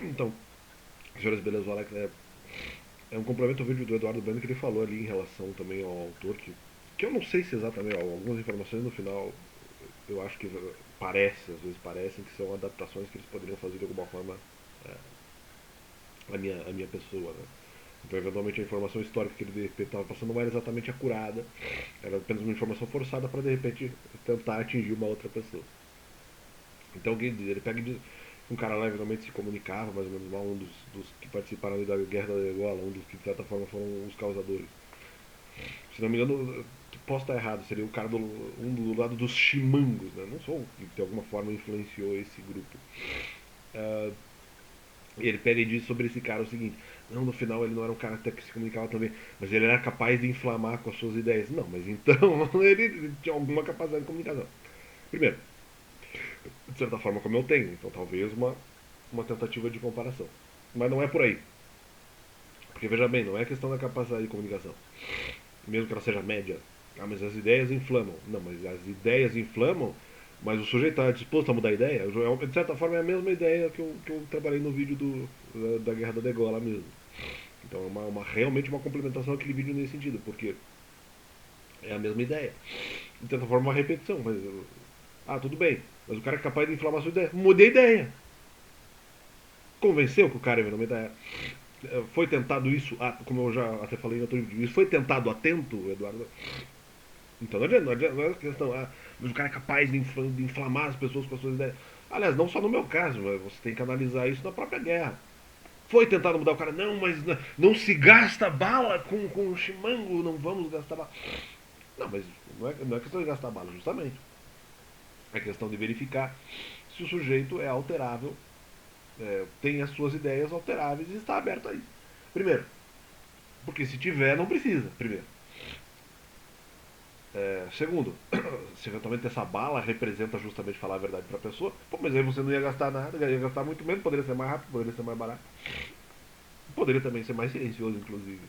Então, senhores Belezola, é um complemento ao vídeo do Eduardo Bueno que ele falou ali em relação também ao autor, que eu não sei se exatamente, algumas informações no final eu acho que parece, às vezes parecem que são adaptações que eles poderiam fazer de alguma forma é, a minha pessoa, né? Então, eventualmente, a informação histórica que ele de repente estava passando não era exatamente acurada, era apenas uma informação forçada para de repente tentar atingir uma outra pessoa. Então, ele pega e diz que um cara lá eventualmente se comunicava, mais ou menos mal, um dos que participaram da Guerra da Angola, um dos que de certa forma foram os causadores. Se não me engano, posso estar errado, seria o cara do lado dos chimangos, né? Não sou que de alguma forma influenciou esse grupo. Uh, E ele pega e diz sobre esse cara o seguinte: não, no final ele não era um cara até que se comunicava também, mas ele era capaz de inflamar com as suas ideias. Não, mas então ele tinha alguma capacidade de comunicação. Primeiro, de certa forma, como eu tenho, então talvez uma tentativa de comparação. Mas não é por aí. Porque veja bem, não é questão da capacidade de comunicação, mesmo que ela seja média. Ah, mas as ideias inflamam. Não, mas as ideias inflamam, mas o sujeito está disposto a mudar a ideia. De certa forma, é a mesma ideia que eu trabalhei no vídeo da Guerra da Degola mesmo. Então é realmente uma complementação àquele vídeo nesse sentido, porque é a mesma ideia. De certa forma, uma repetição. Mas, tudo bem. Mas o cara é capaz de inflamar a sua ideia. Mudei a ideia. Convenceu que o cara eventualmente foi tentado isso, como eu já até falei em outro vídeo, isso foi tentado a tento, Eduardo? Então não é questão, mas o cara é capaz de inflamar as pessoas com as suas ideias. Aliás, não só no meu caso, mas você tem que analisar isso na própria guerra. Foi tentado mudar o cara, não, mas não se gasta bala com o chimango, não vamos gastar bala. Não, mas não é questão de gastar bala, justamente. É questão de verificar se o sujeito é alterável, tem as suas ideias alteráveis e está aberto a isso. Primeiro, porque se tiver, não precisa. Primeiro. Segundo, se eventualmente essa bala representa justamente falar a verdade para a pessoa, pô, mas aí você não ia gastar nada, ia gastar muito menos, poderia ser mais rápido, poderia ser mais barato. Poderia também ser mais silencioso, inclusive.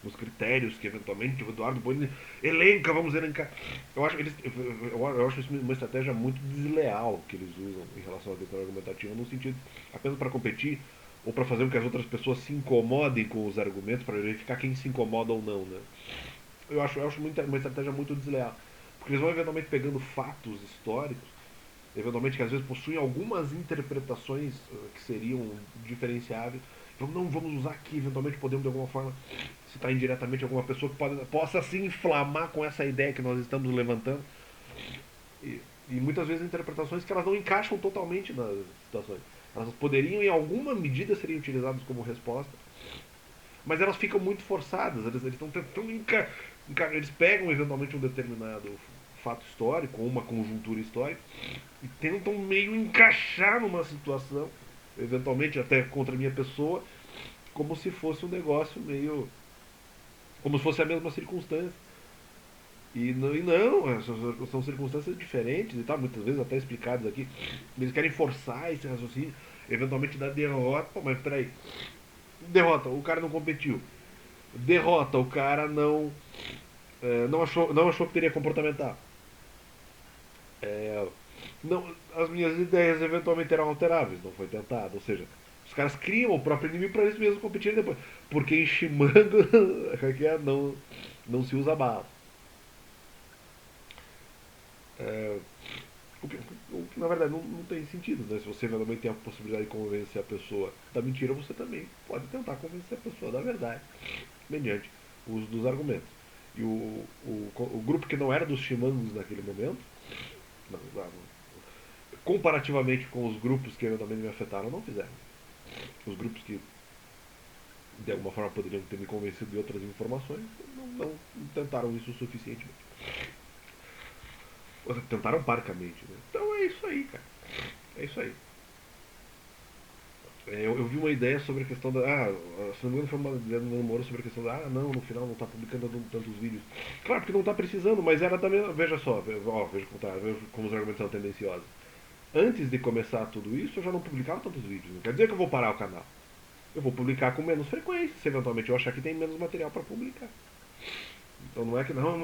Nos critérios que eventualmente o Eduardo Boni elenca, vamos elencar. Eu acho isso uma estratégia muito desleal que eles usam em relação à questão argumentativa, no sentido apenas para competir ou para fazer com que as outras pessoas se incomodem com os argumentos, para verificar quem se incomoda ou não, né? Eu acho uma estratégia muito desleal. Porque eles vão eventualmente pegando fatos históricos, eventualmente que às vezes possuem algumas interpretações que seriam diferenciáveis. Então não vamos usar aqui, eventualmente podemos de alguma forma citar indiretamente alguma pessoa que possa se inflamar com essa ideia que nós estamos levantando. E muitas vezes interpretações que elas não encaixam totalmente nas situações. Elas poderiam, em alguma medida, serem utilizadas como resposta, mas elas ficam muito forçadas. Eles estão tentando eles pegam eventualmente um determinado fato histórico ou uma conjuntura histórica e tentam meio encaixar numa situação, eventualmente até contra a minha pessoa, como se fosse um negócio meio, como se fosse a mesma circunstância. E não, são circunstâncias diferentes e tal, muitas vezes até explicadas aqui. Eles querem forçar esse raciocínio, eventualmente dar derrota. Pô, mas peraí, derrota, o cara não competiu. Derrota, o cara não achou que teria comportamental. É, não, as minhas ideias eventualmente eram alteráveis, não foi tentado. Ou seja, os caras criam o próprio inimigo para eles mesmos competirem depois. Porque em Shimango não se usa bala. É, o que na verdade não tem sentido, né? Se você realmente tem a possibilidade de convencer a pessoa da mentira, você também pode tentar convencer a pessoa da verdade, mediante o uso dos argumentos. E o grupo que não era dos chimangos naquele momento, não, comparativamente com os grupos que eventualmente me afetaram, não fizeram. Os grupos que de alguma forma poderiam ter me convencido de outras informações não tentaram isso suficientemente. Tentaram parcamente, né? Então é isso aí, cara. É isso aí. Eu vi uma ideia sobre a questão da. Se não me engano, foi uma ideia do meu namoro sobre a questão da. Não, no final não está publicando tantos vídeos. Claro, porque não está precisando, mas era também. Veja só, veja como, veja como os argumentos são tendenciosos. Antes de começar tudo isso, eu já não publicava tantos vídeos. Não quer dizer que eu vou parar o canal. Eu vou publicar com menos frequência, se eventualmente eu achar que tem menos material para publicar. Então não é que não.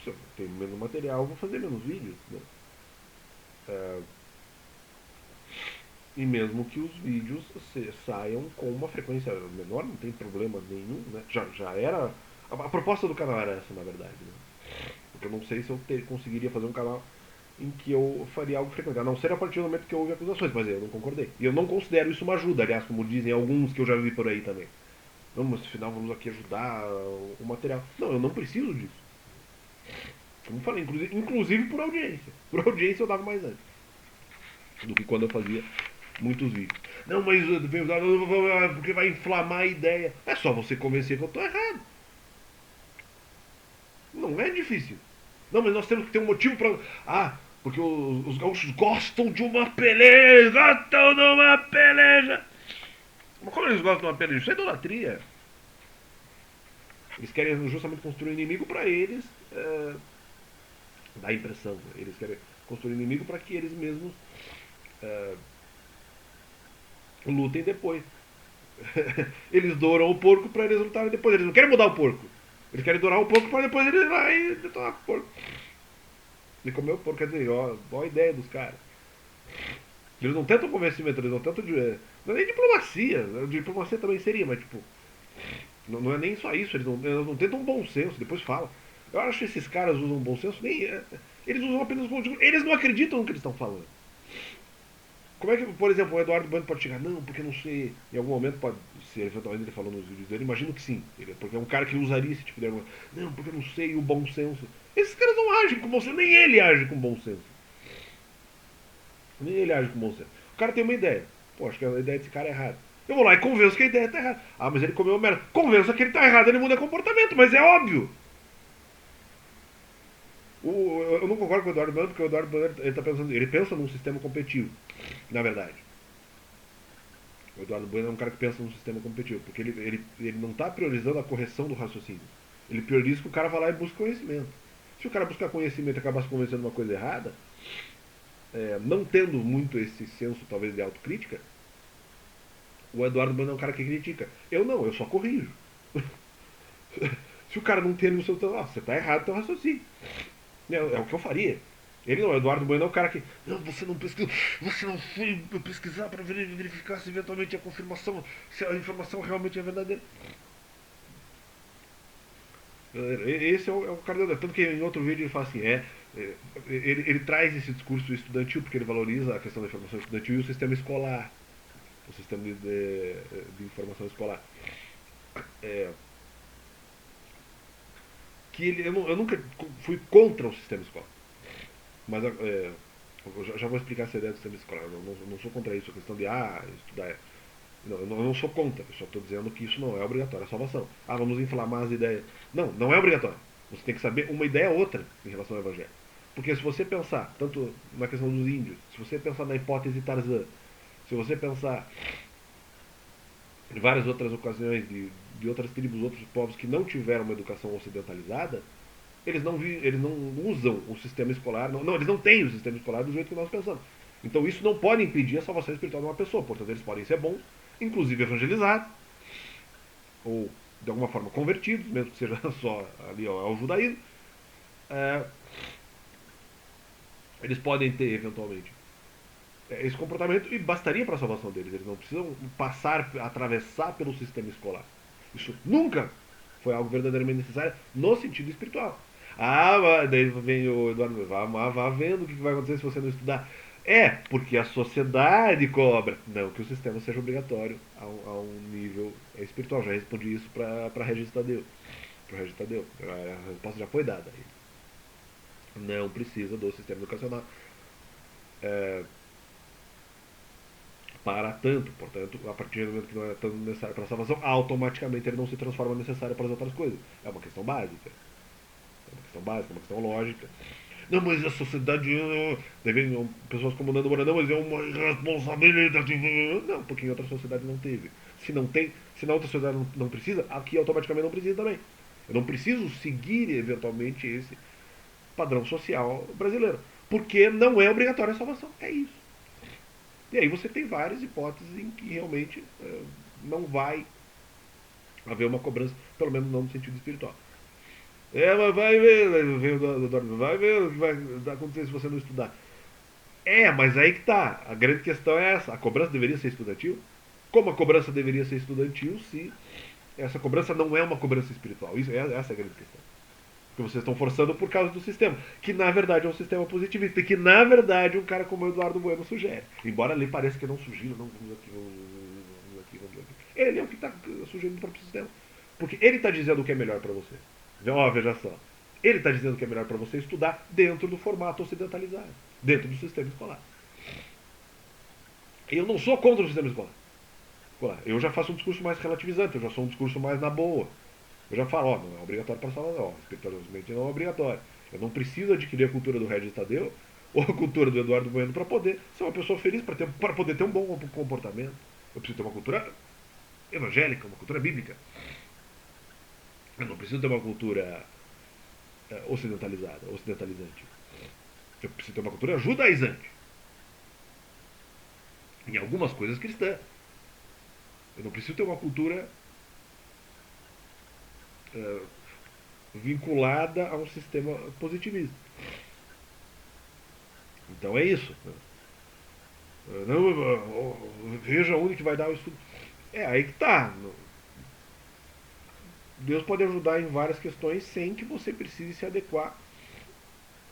Se eu tenho menos material, eu vou fazer menos vídeos. Né? E mesmo que os vídeos saiam com uma frequência menor, não tem problema nenhum, né? Já era. A proposta do canal era essa, na verdade. Né? Porque eu não sei se eu conseguiria fazer um canal em que eu faria algo frequente. A não ser a partir do momento que houve acusações, mas eu não concordei. E eu não considero isso uma ajuda, aliás, como dizem alguns que eu já vi por aí também. Vamos, afinal, vamos aqui ajudar o material. Não, eu não preciso disso. Como falei, inclusive por audiência. Por audiência eu dava mais antes do que quando eu fazia muitos vídeos. Não, mas porque vai inflamar a ideia. É só você convencer que eu estou errado. Não é difícil. Não, mas nós temos que ter um motivo para. Ah, porque os gaúchos gostam de uma peleja, gostam de uma peleja. Mas como eles gostam de uma peleja? Isso é idolatria. Eles querem justamente construir um inimigo para eles. Dá a impressão. Eles querem construir um inimigo para que eles mesmos é, lutem depois. Eles douram o porco para eles lutarem depois. Eles não querem mudar o porco. Eles querem dourar o porco para depois eles ir lá e detonar o porco. E comer o porco. Quer dizer, ó a ideia dos caras. Eles não tentam convencimento, eles não tentam. Não é nem diplomacia. Diplomacia também seria, mas tipo. Não é nem só isso. Eles não tentam bom senso. Depois falam. Eu acho que esses caras usam bom senso. Nem, eles usam apenas bom senso. Eles não acreditam no que eles estão falando. Como é que, por exemplo, o Eduardo Bueno pode chegar? Não, porque não sei. Em algum momento pode ser, eventualmente ele falou nos vídeos dele, imagino que sim. Porque é um cara que usaria esse tipo de argumento. Não, porque eu não sei o bom senso. Esses caras não agem com bom senso, nem ele age com bom senso. Nem ele age com bom senso. O cara tem uma ideia. Pô, acho que a ideia desse cara é errada. Eu vou lá e convenço que a ideia tá errada. Ah, mas ele comeu merda. Convença que ele tá errado, ele muda comportamento, mas é óbvio. Eu não concordo com o Eduardo Bueno, porque o Eduardo Bueno ele pensa num sistema competitivo, na verdade. O Eduardo Bueno é um cara que pensa num sistema competitivo, porque ele não está priorizando a correção do raciocínio. Ele prioriza que o cara vá lá e busque conhecimento. Se o cara buscar conhecimento e acabar se convencendo de uma coisa errada, não tendo muito esse senso, talvez, de autocrítica, o Eduardo Bueno é um cara que critica. Eu não, eu só corrijo. Se o cara não tem no seu. Você está errado no teu raciocínio. É o que eu faria. Ele não, o Eduardo Bueno é o cara que. Não, você não pesquisou. Você não foi pesquisar para verificar se eventualmente a confirmação. Se a informação realmente é verdadeira. Esse é o cara. Tanto que em outro vídeo ele fala assim: ele traz esse discurso estudantil, porque ele valoriza a questão da informação estudantil e o sistema escolar. O sistema de informação escolar. É, que eu nunca fui contra o sistema escolar. Mas eu já vou explicar essa ideia do sistema escolar. Eu não sou contra isso, a questão de estudar. Não, eu não sou contra, eu só estou dizendo que isso não é obrigatório, é salvação. Ah, vamos inflamar as ideias. Não, não é obrigatório. Você tem que saber uma ideia ou outra em relação ao evangelho. Porque se você pensar, tanto na questão dos índios, se você pensar na hipótese Tarzan, se você pensar em várias outras ocasiões de outras tribos, outros povos que não tiveram uma educação ocidentalizada, eles não usam o sistema escolar, eles não têm o sistema escolar do jeito que nós pensamos. Então isso não pode impedir a salvação espiritual de uma pessoa. Portanto, eles podem ser bons, inclusive evangelizados, ou de alguma forma convertidos, mesmo que seja só ali ao judaísmo. É, eles podem ter, eventualmente, esse comportamento e bastaria para a salvação deles. Eles não precisam atravessar pelo sistema escolar. Isso nunca foi algo verdadeiramente necessário no sentido espiritual. Ah, daí vem o Eduardo, vá vendo o que vai acontecer se você não estudar. Porque a sociedade cobra. Não que o sistema seja obrigatório a um nível espiritual. Já respondi isso para Regis Tadeu. Para Regis Tadeu. A resposta já foi dada. Não precisa do sistema educacional para tanto. Portanto, a partir do momento que não é tão necessário para a salvação, automaticamente ele não se transforma necessário para as outras coisas. É uma questão básica. É uma questão básica, uma questão lógica. Não, mas a sociedade. Devem pessoas como Nando Moura, não, mas é uma irresponsabilidade. Não, porque em outra sociedade não teve. Se não tem, se na outra sociedade não precisa, aqui automaticamente não precisa também. Eu não preciso seguir eventualmente esse padrão social brasileiro. Porque não é obrigatória a salvação. É isso. E aí você tem várias hipóteses em que realmente não vai haver uma cobrança, pelo menos não no sentido espiritual. Mas vai ver o que vai acontecer se você não estudar. Mas aí que tá. A grande questão é essa. A cobrança deveria ser estudantil? Como a cobrança deveria ser estudantil se essa cobrança não é uma cobrança espiritual? Essa é a grande questão. Porque vocês estão forçando por causa do sistema, que na verdade é um sistema positivista, e que na verdade um cara como o Eduardo Bueno sugere. Embora ali pareça que não sugiro, não vamos aqui, vamos aqui, vamos aqui. Ele é o que está sugerindo o próprio sistema. Porque ele está dizendo o que é melhor para você. Veja só. Ele está dizendo que é melhor para você estudar dentro do formato ocidentalizado, dentro do sistema escolar. Eu não sou contra o sistema escolar. Eu já faço um discurso mais relativizante, eu já sou um discurso mais na boa. Eu já falo, não é obrigatório para Salvador, espiritualmente não é obrigatório. Eu não preciso adquirir a cultura do Regis Tadeu ou a cultura do Eduardo Bueno para poder ser uma pessoa feliz, para poder ter um bom comportamento. Eu preciso ter uma cultura evangélica, uma cultura bíblica. Eu não preciso ter uma cultura ocidentalizante. Eu preciso ter uma cultura judaizante. Em algumas coisas cristã. Eu não preciso ter uma cultura uh, vinculada a um sistema positivista. Então é isso. Não, veja onde que vai dar o estudo. Aí que tá. Deus pode ajudar em várias questões sem que você precise se adequar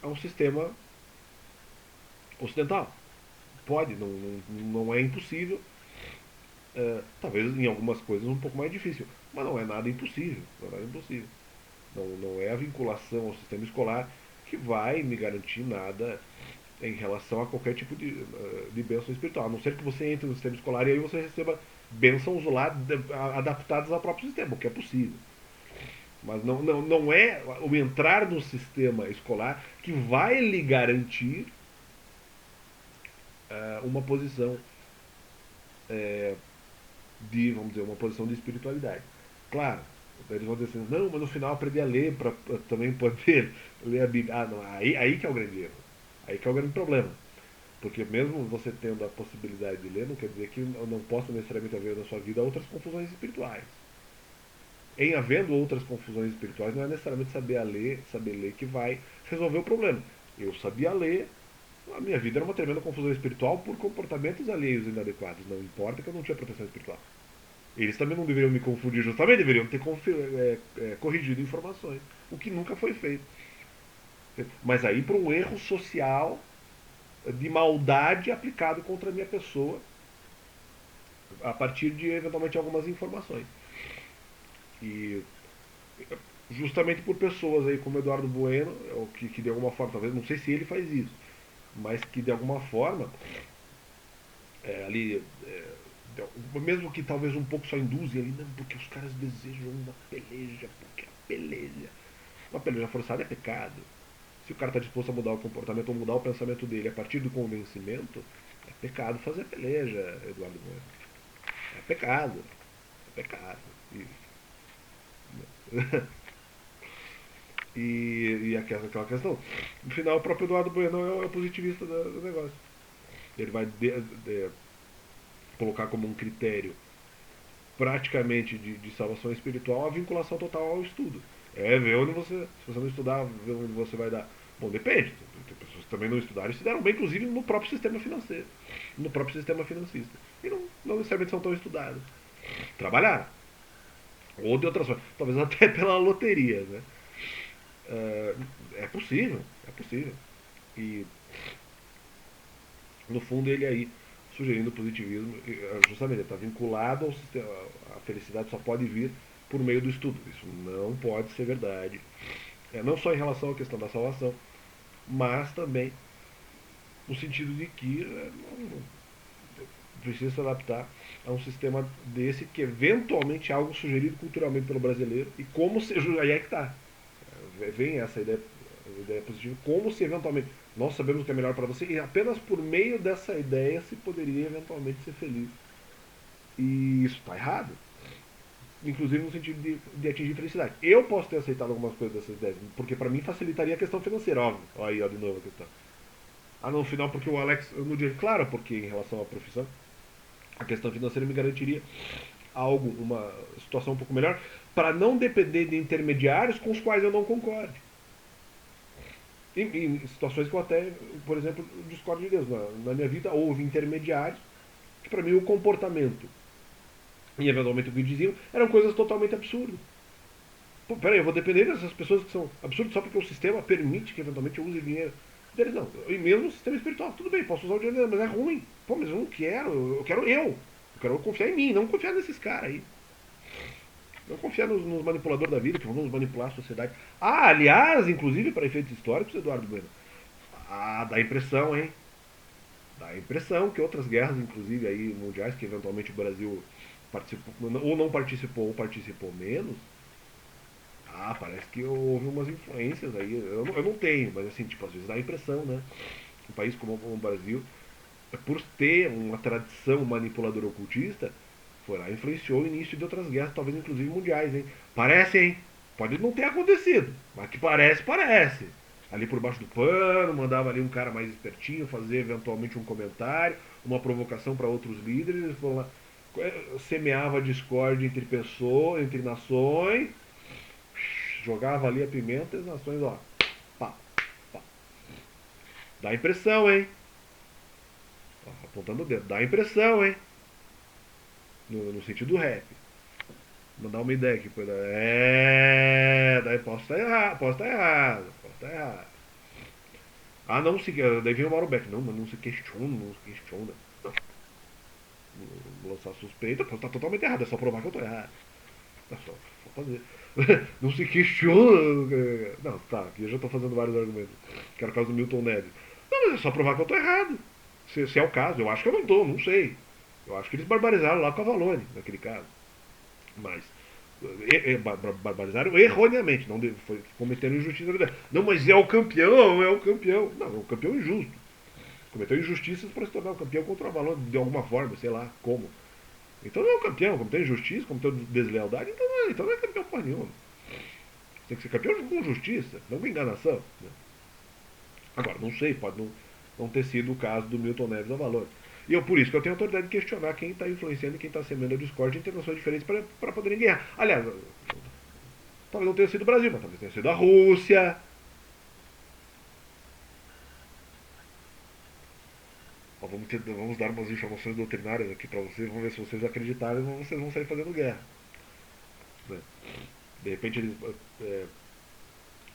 a um sistema ocidental. Pode, não é impossível. Talvez em algumas coisas um pouco mais difícil. Mas não é nada impossível. Não é nada impossível. Não é a vinculação ao sistema escolar que vai me garantir nada em relação a qualquer tipo de bênção espiritual. A não ser que você entre no sistema escolar e aí você receba bênçãos lá adaptadas ao próprio sistema, o que é possível. Mas não é o entrar no sistema escolar que vai lhe garantir uma posição vamos dizer, uma posição de espiritualidade. Claro, eles vão dizer assim, não, mas no final aprender a ler para também poder ler a Bíblia. Não, aí que é o grande erro. Aí que é o grande problema. Porque mesmo você tendo a possibilidade de ler, não quer dizer que eu não possa necessariamente haver na sua vida outras confusões espirituais. Em havendo outras confusões espirituais, não é necessariamente saber ler que vai resolver o problema. Eu sabia ler, a minha vida era uma tremenda confusão espiritual por comportamentos alheios inadequados. Não importa que eu não tinha proteção espiritual. Eles também não deveriam me confundir, justamente deveriam ter corrigido informações, o que nunca foi feito. Mas aí por um erro social de maldade aplicado contra a minha pessoa a partir de eventualmente algumas informações. E justamente por pessoas aí como Eduardo Bueno, que de alguma forma, talvez, não sei se ele faz isso, mas que de alguma forma ali mesmo que talvez um pouco só induzem ali, não, porque os caras desejam uma peleja, porque a peleja. Uma peleja forçada é pecado. Se o cara está disposto a mudar o comportamento ou mudar o pensamento dele a partir do convencimento, é pecado fazer peleja, Eduardo Bueno. É pecado. É pecado. E aquela questão. No final, o próprio Eduardo Bueno é o positivista do negócio. Ele vai colocar como um critério praticamente de salvação espiritual a vinculação total ao estudo. Ver onde você, se você não estudar, ver onde você vai dar. Bom, depende. Tem pessoas que também não estudaram e se deram bem, inclusive, no próprio sistema financeiro, no próprio sistema financista. E não necessariamente são tão estudados. Trabalharam. Ou de outras formas. Talvez até pela loteria, né? É possível, é possível. E, no fundo, ele aí sugerindo o positivismo, justamente, está vinculado ao sistema. A felicidade só pode vir por meio do estudo. Isso não pode ser verdade. Não só em relação à questão da salvação, mas também no sentido de que não precisa se adaptar a um sistema desse que eventualmente é algo sugerido culturalmente pelo brasileiro e como se. Aí é que está. Vem essa ideia positiva, como se eventualmente nós sabemos o que é melhor para você e apenas por meio dessa ideia se poderia eventualmente ser feliz. E isso está errado. Inclusive no sentido de atingir felicidade. Eu posso ter aceitado algumas coisas dessas ideias, porque para mim facilitaria a questão financeira, óbvio. Olha aí, ó, de novo a questão. No final, porque o Alex, no dia, claro, porque em relação à profissão, a questão financeira me garantiria algo, uma situação um pouco melhor, para não depender de intermediários com os quais eu não concorde. em situações que eu até, por exemplo, discordo de Deus. Na minha vida houve intermediários que, para mim, o comportamento e eventualmente o que diziam eram coisas totalmente absurdas. Pô, peraí, eu vou depender dessas pessoas que são absurdas só porque o sistema permite que eventualmente eu use dinheiro deles. Não, e mesmo o sistema espiritual, tudo bem, posso usar o dinheiro deles, mas é ruim. Pô, mas eu não quero, eu quero eu. Eu quero confiar em mim, não confiar nesses caras aí. Não confiar nos manipuladores da vida que vão nos manipular a sociedade. Ah, aliás, inclusive para efeitos históricos, Eduardo Bueno. Ah, dá impressão, hein? Dá a impressão que outras guerras, inclusive aí mundiais, que eventualmente o Brasil participou, ou não participou, ou participou menos. Ah, parece que houve umas influências aí. Eu não tenho, mas assim, tipo, às vezes dá a impressão, né? Um país como o Brasil, por ter uma tradição manipuladora ocultista, foi lá e influenciou o início de outras guerras, talvez inclusive mundiais, hein? Parece, hein? Pode não ter acontecido, mas que parece, parece. Ali por baixo do pano, mandava ali um cara mais espertinho fazer eventualmente um comentário, uma provocação para outros líderes, eles foram lá, semeava discórdia entre pessoas, entre nações, jogava ali a pimenta e as nações, ó, pá, pá. Dá impressão, hein? Ó, apontando o dedo, dá impressão, hein? No sentido do rap. Mandar uma ideia aqui. Daí posso estar errado, posso estar errado, posso estar errado. Ah, não se. Daí vem o Mauro Beck. Não, mas não se questiona, não se questiona. Não, vou lançar suspeita, posso estar totalmente errado, é só provar que eu estou errado. É só fazer. Não se questiona. Não, tá, aqui eu já estou fazendo vários argumentos. Que era o caso do Milton Neves. Não, mas é só provar que eu estou errado. Se é o caso, eu acho que eu não estou, não sei. Eu acho que eles barbarizaram lá com a Valone, naquele caso. Mas barbarizaram erroneamente, não foi cometendo injustiça. Não, mas é o campeão, é o campeão. Não, é um campeão injusto. Cometeu injustiças para se tornar um campeão contra o Valone de alguma forma, sei lá como. Então não é um campeão, cometeu injustiça, cometeu deslealdade, então não é campeão porra nenhuma. Tem que ser campeão com justiça, não com enganação. Né? Agora, não sei, pode não ter sido o caso do Milton Neves a Valor. E eu, por isso que eu tenho autoridade de questionar quem está influenciando e quem está semeando a discórdia em nações diferentes para poderem ganhar. Aliás, talvez não tenha sido o Brasil, mas talvez tenha sido a Rússia. Ó, vamos dar umas informações doutrinárias aqui para vocês, vamos ver se vocês acreditarem, ou vocês vão sair fazendo guerra. Né? De repente eles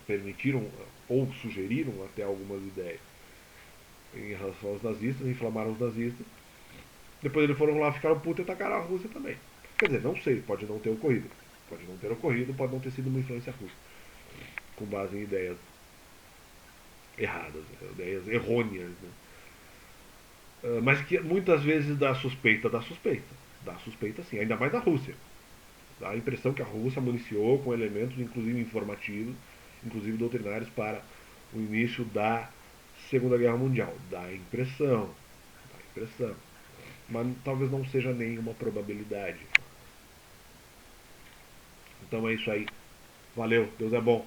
permitiram ou sugeriram até algumas ideias em relação aos nazistas, inflamaram os nazistas. Depois eles foram lá, ficaram putos e atacaram a Rússia também. Quer dizer, não sei, pode não ter ocorrido. Pode não ter ocorrido, pode não ter sido uma influência russa. Com base em ideias erradas, ideias errôneas. Né? Mas que muitas vezes dá suspeita. Dá suspeita sim, ainda mais da Rússia. Dá a impressão que a Rússia municiou com elementos, inclusive informativos, inclusive doutrinários, para o início da Segunda Guerra Mundial. Dá a impressão. Dá a impressão. Mas talvez não seja nenhuma probabilidade. Então é isso aí. Valeu, Deus é bom.